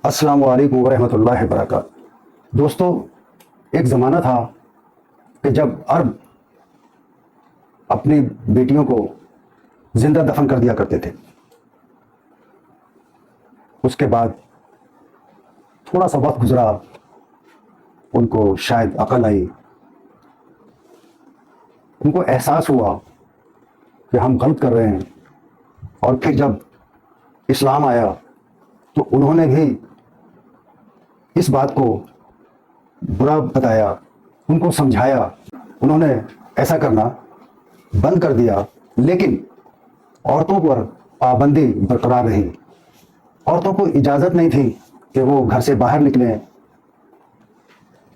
السلام علیکم ورحمۃ اللہ وبرکاتہ۔ دوستو، ایک زمانہ تھا کہ جب عرب اپنی بیٹیوں کو زندہ دفن کر دیا کرتے تھے۔ اس کے بعد تھوڑا سا وقت گزرا، ان کو شاید عقل آئی، ان کو احساس ہوا کہ ہم غلط کر رہے ہیں، اور پھر جب اسلام آیا تو انہوں نے بھی اس بات کو برا بتایا، ان کو سمجھایا، انہوں نے ایسا کرنا بند کر دیا، لیکن عورتوں پر پابندی برقرار رہی۔ عورتوں کو اجازت نہیں تھی کہ وہ گھر سے باہر نکلیں،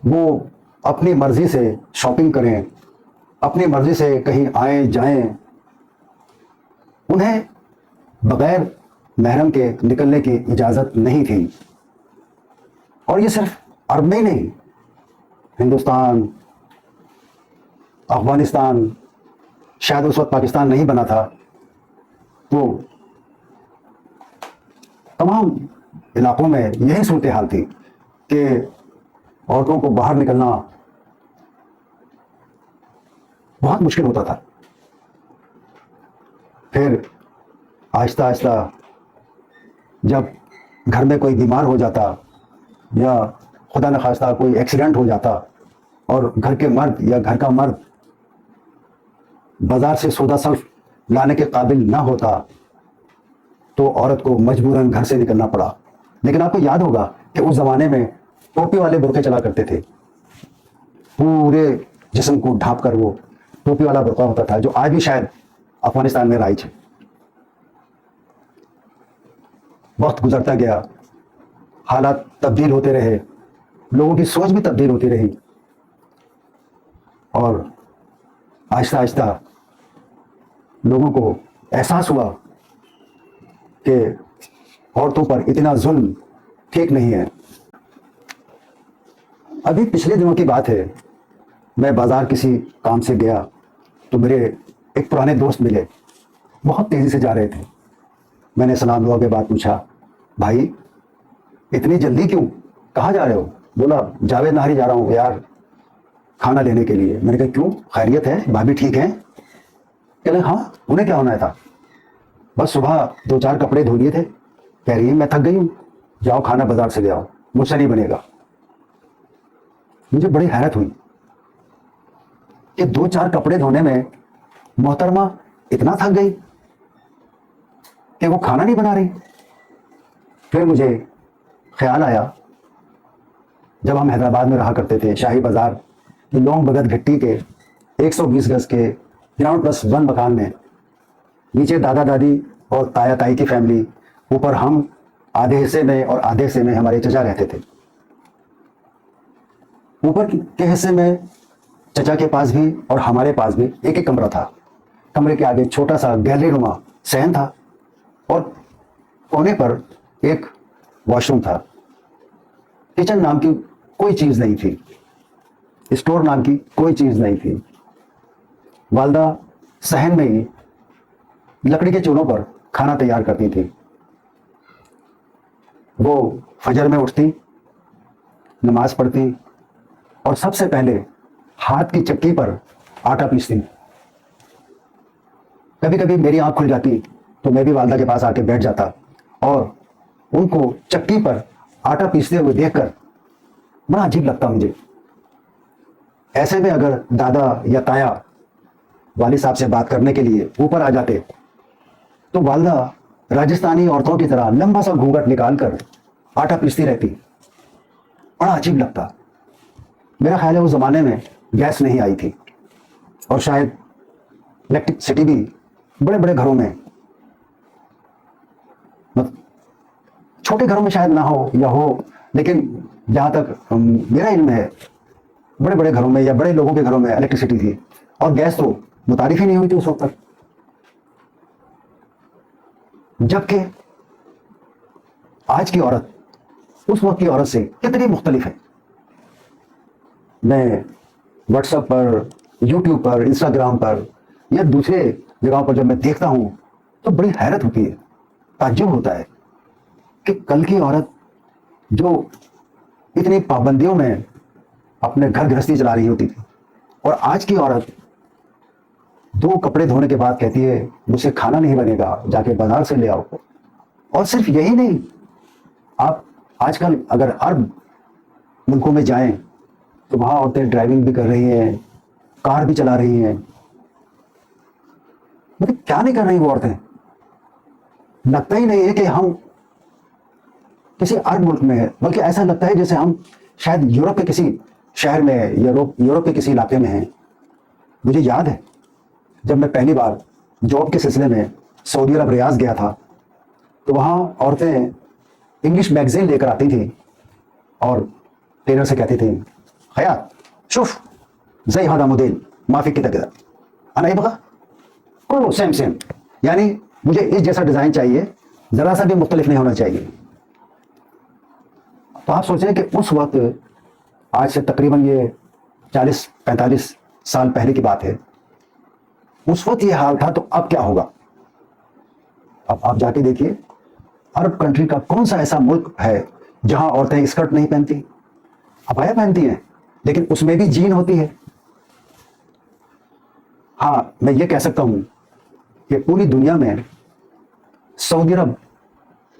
وہ اپنی مرضی سے شاپنگ کریں، اپنی مرضی سے کہیں آئیں جائیں، انہیں بغیر محرم کے نکلنے کی اجازت نہیں تھی۔ اور یہ صرف عرب میں ہی نہیں، ہندوستان، افغانستان، شاید اس وقت پاکستان نہیں بنا تھا، تو تمام علاقوں میں یہی صورتحال تھی کہ عورتوں کو باہر نکلنا بہت مشکل ہوتا تھا۔ پھر آہستہ آہستہ جب گھر میں کوئی بیمار ہو جاتا یا خدا نخواستہ کوئی ایکسیڈنٹ ہو جاتا اور گھر کے مرد یا گھر کا مرد بازار سے سودا صرف لانے کے قابل نہ ہوتا تو عورت کو مجبوراً گھر سے نکلنا پڑا۔ لیکن آپ کو یاد ہوگا کہ اس زمانے میں ٹوپی والے برقعے چلا کرتے تھے، پورے جسم کو ڈھانپ کر وہ ٹوپی والا برقعہ ہوتا تھا، جو آج بھی شاید افغانستان میں رائج ہے۔ وقت گزرتا گیا، حالات تبدیل ہوتے رہے، لوگوں کی سوچ بھی تبدیل ہوتی رہی، اور آہستہ آہستہ لوگوں کو احساس ہوا کہ عورتوں پر اتنا ظلم ٹھیک نہیں ہے۔ ابھی پچھلے دنوں کی بات ہے، میں بازار کسی کام سے گیا تو میرے ایک پرانے دوست ملے، بہت تیزی سے جا رہے تھے۔ میں نے سلام دعا کے بعد پوچھا، بھائی اتنی جلدی کیوں، کہاں جا رہے ہو؟ بولا جاوید نہاری جا رہا ہوں یار، کھانا لینے کے لیے۔ میں نے کہا کیوں، خیریت ہے، بھابھی ٹھیک ہیں؟ کہ ہاں، انہیں کیا ہونا تھا، بس صبح 2-4 کپڑے دھو لیے تھے، کہہ رہی ہیں میں تھک گئی ہوں، جاؤ کھانا بازار سے لے آؤ، مجھ سے نہیں بنے گا۔ مجھے بڑی حیرت ہوئی کہ 2-4 کپڑے دھونے میں محترمہ اتنا تھک گئی کہ وہ کھانا نہیں بنا رہی۔ پھر مجھے خیال آیا، جب ہم حیدرآباد میں رہا کرتے تھے، شاہی بازار کی لونگ بگت گھٹی کے 120 گز کے گراؤنڈ پلس 1 مکان میں، نیچے دادا دادی اور تایا تائی کی فیملی، اوپر ہم آدھے حصے میں اور آدھے حصے میں ہمارے چچا رہتے تھے۔ اوپر کے حصے میں چچا کے پاس بھی اور ہمارے پاس بھی ایک ایک کمرہ تھا۔ کمرے کے آگے چھوٹا سا گیلری نما صحن تھا، اور کونے پر ایک واش روم تھا۔ کچن نام کی کوئی چیز نہیں تھی، اسٹور نام کی کوئی چیز نہیں تھی۔ والدہ صحن میں ہی لکڑی کے چولہوں پر کھانا تیار کرتی تھی۔ وہ فجر میں اٹھتی، نماز پڑھتی، اور سب سے پہلے ہاتھ کی چکی پر آٹا پیستی۔ کبھی کبھی میری آنکھ کھل جاتی تو میں بھی والدہ کے پاس آ کے بیٹھ جاتا، اور ان کو چکی پر آٹا پیستے ہوئے دیکھ کر بڑا عجیب لگتا مجھے۔ ایسے میں اگر دادا یا تایا والد صاحب سے بات کرنے کے لیے اوپر آ جاتے تو والدہ راجستھانی عورتوں کی طرح لمبا سا گھونگھٹ نکال کر آٹا پیستی رہتی، بڑا عجیب لگتا۔ میرا خیال ہے اس زمانے میں گیس نہیں آئی تھی، اور شاید الیکٹرسٹی بھی بڑے بڑے گھروں میں، چھوٹے گھروں میں شاید نہ ہو یا ہو، لیکن جہاں تک میرا علم ہے بڑے بڑے گھروں میں یا بڑے لوگوں کے گھروں میں الیکٹرسٹی تھی، اور گیس تو متعارف ہی نہیں ہوئی تھی اس وقت تک۔ جبکہ آج کی عورت اس وقت کی عورت سے کتنی مختلف ہے۔ میں واٹس ایپ پر، یوٹیوب پر، انسٹاگرام پر یا دوسرے جگہوں پر جب میں دیکھتا ہوں تو بڑی حیرت ہوتی ہے، تعجب ہوتا ہے کہ کل کی عورت جو اتنی پابندیوں میں اپنے گھر گرہستی چلا رہی ہوتی تھی، اور آج کی عورت 2 کپڑے دھونے کے بعد کہتی ہے مجھ سے کھانا نہیں بنے گا، جا کے بازار سے لے آؤ۔ اور صرف یہی نہیں، آپ آج کل اگر عرب ملکوں میں جائیں تو وہاں عورتیں ڈرائیونگ بھی کر رہی ہیں، کار بھی چلا رہی ہیں۔ مطلب کیا نہیں کر رہی وہ عورتیں؟ لگتا ہی نہیں ہے کہ ہم کسی عرب ملک میں ہے، بلکہ ایسا لگتا ہے جیسے ہم شاید یورپ کے کسی شہر میں، یورپ کے کسی علاقے میں ہیں۔ مجھے یاد ہے جب میں پہلی بار جاب کے سلسلے میں سعودی عرب ریاض گیا تھا، تو وہاں عورتیں انگلش میگزین لے کر آتی تھیں اور ٹیلر سے کہتی تھیں خیاط شوف زي هذا موديل ما في كده كده انا يبغى كله سیم، یعنی مجھے اس جیسا ڈیزائن چاہیے، ذرا سا بھی مختلف نہیں ہونا چاہیے۔ تو آپ سوچیں کہ اس وقت، آج سے تقریباً یہ 40-45 سال پہلے کی بات ہے، اس وقت یہ حال تھا، تو اب کیا ہوگا؟ اب آپ جا کے دیکھیے عرب کنٹری کا کون سا ایسا ملک ہے جہاں عورتیں اسکرٹ نہیں پہنتی، عبایا پہنتی ہیں، لیکن اس میں بھی جین ہوتی ہے۔ ہاں میں یہ کہہ سکتا ہوں کہ پوری دنیا میں سعودی عرب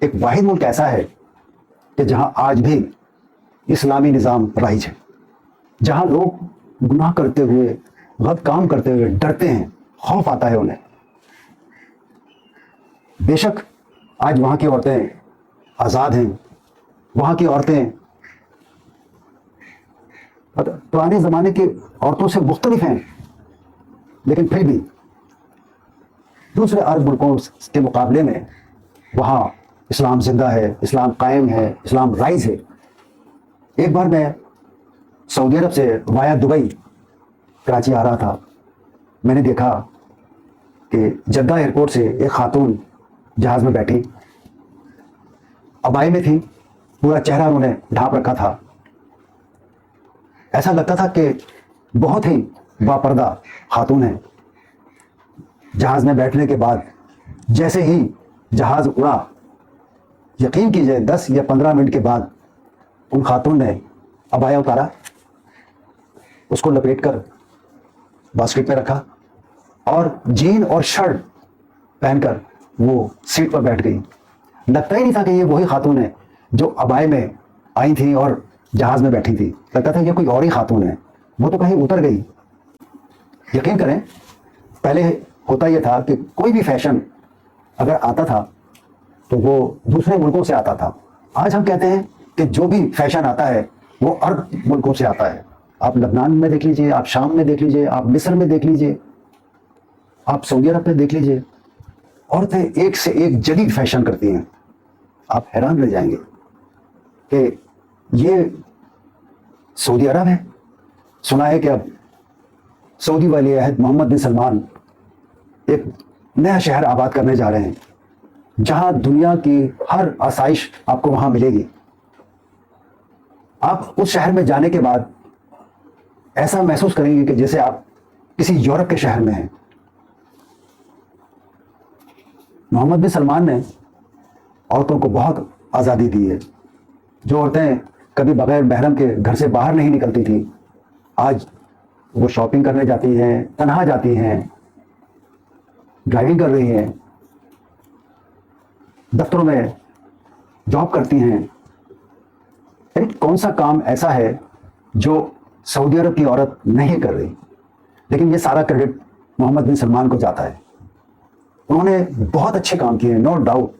ایک واحد ملک ایسا ہے کہ جہاں آج بھی اسلامی نظام رائج ہے، جہاں لوگ گناہ کرتے ہوئے، غلط کام کرتے ہوئے ڈرتے ہیں، خوف آتا ہے انہیں۔ بے شک آج وہاں کی عورتیں آزاد ہیں، وہاں کی عورتیں پرانے زمانے کی عورتوں سے مختلف ہیں، لیکن پھر بھی دوسرے عرب ملکوں کے مقابلے میں وہاں اسلام زندہ ہے، اسلام قائم ہے، اسلام رائج ہے۔ ایک بار میں سعودی عرب سے وایا دبئی کراچی آ رہا تھا، میں نے دیکھا کہ جدہ ایئرپورٹ سے ایک خاتون جہاز میں بیٹھی، عبائی میں تھی، پورا چہرہ انہوں نے ڈھانپ رکھا تھا، ایسا لگتا تھا کہ بہت ہی باپردہ خاتون ہے۔ جہاز میں بیٹھنے کے بعد جیسے ہی جہاز اڑا، یقین کیجئے 10 یا 15 منٹ کے بعد ان خاتون نے عبایا اتارا، اس کو لپیٹ کر باسکٹ میں رکھا، اور جین اور شرٹ پہن کر وہ سیٹ پر بیٹھ گئی۔ لگتا ہی نہیں تھا کہ یہ وہی خاتون ہے جو عبائے میں آئی تھیں اور جہاز میں بیٹھی تھی، لگتا تھا یہ کوئی اور ہی خاتون ہے، وہ تو کہیں اتر گئی۔ یقین کریں پہلے ہوتا یہ تھا کہ کوئی بھی فیشن اگر آتا تھا تو وہ دوسرے ملکوں سے آتا تھا۔ آج ہم کہتے ہیں کہ جو بھی فیشن آتا ہے وہ عرب ملکوں سے آتا ہے۔ آپ لبنان میں دیکھ لیجئے، آپ شام میں دیکھ لیجئے، آپ مصر میں دیکھ لیجئے، آپ سعودی عرب میں دیکھ لیجئے، عورتیں ایک سے ایک جدید فیشن کرتی ہیں۔ آپ حیران رہ جائیں گے کہ یہ سعودی عرب ہے۔ سنا ہے کہ اب سعودی ولی عہد محمد بن سلمان ایک نیا شہر آباد کرنے جا رہے ہیں، جہاں دنیا کی ہر آسائش آپ کو وہاں ملے گی۔ آپ اس شہر میں جانے کے بعد ایسا محسوس کریں گے کہ جیسے آپ کسی یورپ کے شہر میں ہیں۔ محمد بن سلمان نے عورتوں کو بہت آزادی دی ہے۔ جو عورتیں کبھی بغیر محرم کے گھر سے باہر نہیں نکلتی تھیں، آج وہ شاپنگ کرنے جاتی ہیں، تنہا جاتی ہیں، ڈرائیونگ کر رہی ہیں، دفتروں میں جاب کرتی ہیں۔ کون سا کام ایسا ہے جو سعودی عرب کی عورت نہیں کر رہی؟ لیکن یہ سارا کریڈٹ محمد بن سلمان کو جاتا ہے۔ انہوں نے بہت اچھے کام کیے ہیں، نو ڈاؤٹ،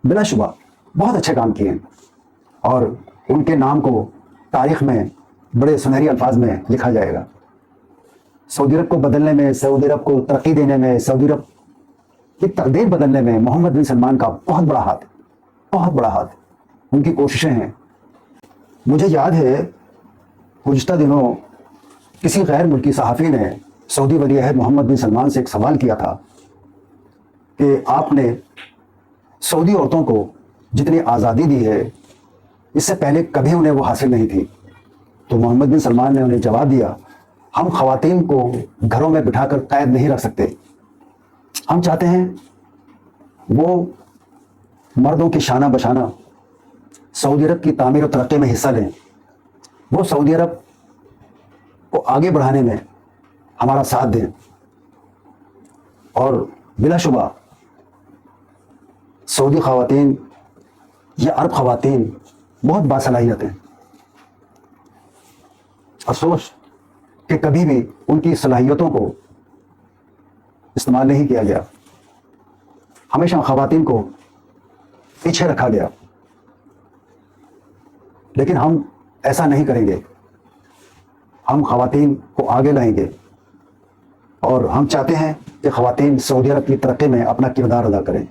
بلا شبہ بہت اچھے کام کیے ہیں، اور ان کے نام کو تاریخ میں بڑے سنہری الفاظ میں لکھا جائے گا۔ سعودی عرب کو بدلنے میں، سعودی عرب کو ترقی دینے میں، سعودی عرب کی تقدیر بدلنے میں محمد بن سلمان کا بہت بڑا ہاتھ ہے، بہت بڑا ہاتھ ہے، ان کی کوششیں ہیں۔ مجھے یاد ہے گزشتہ دنوں کسی غیر ملکی صحافی نے سعودی ولی عہد محمد بن سلمان سے ایک سوال کیا تھا کہ آپ نے سعودی عورتوں کو جتنی آزادی دی ہے اس سے پہلے کبھی انہیں وہ حاصل نہیں تھی۔ تو محمد بن سلمان نے انہیں جواب دیا، ہم خواتین کو گھروں میں بٹھا کر قید نہیں رکھ سکتے، ہم چاہتے ہیں وہ مردوں کی شانہ بشانہ سعودی عرب کی تعمیر و ترقی میں حصہ لیں، وہ سعودی عرب کو آگے بڑھانے میں ہمارا ساتھ دیں، اور بلا شبہ سعودی خواتین یا عرب خواتین بہت باصلاحیت ہیں۔ افسوس کہ کبھی بھی ان کی صلاحیتوں کو استعمال نہیں کیا گیا، ہمیشہ خواتین کو پیچھے رکھا گیا، لیکن ہم ایسا نہیں کریں گے۔ ہم خواتین کو آگے لائیں گے، اور ہم چاہتے ہیں کہ خواتین سعودی عرب کی ترقی میں اپنا کردار ادا کریں۔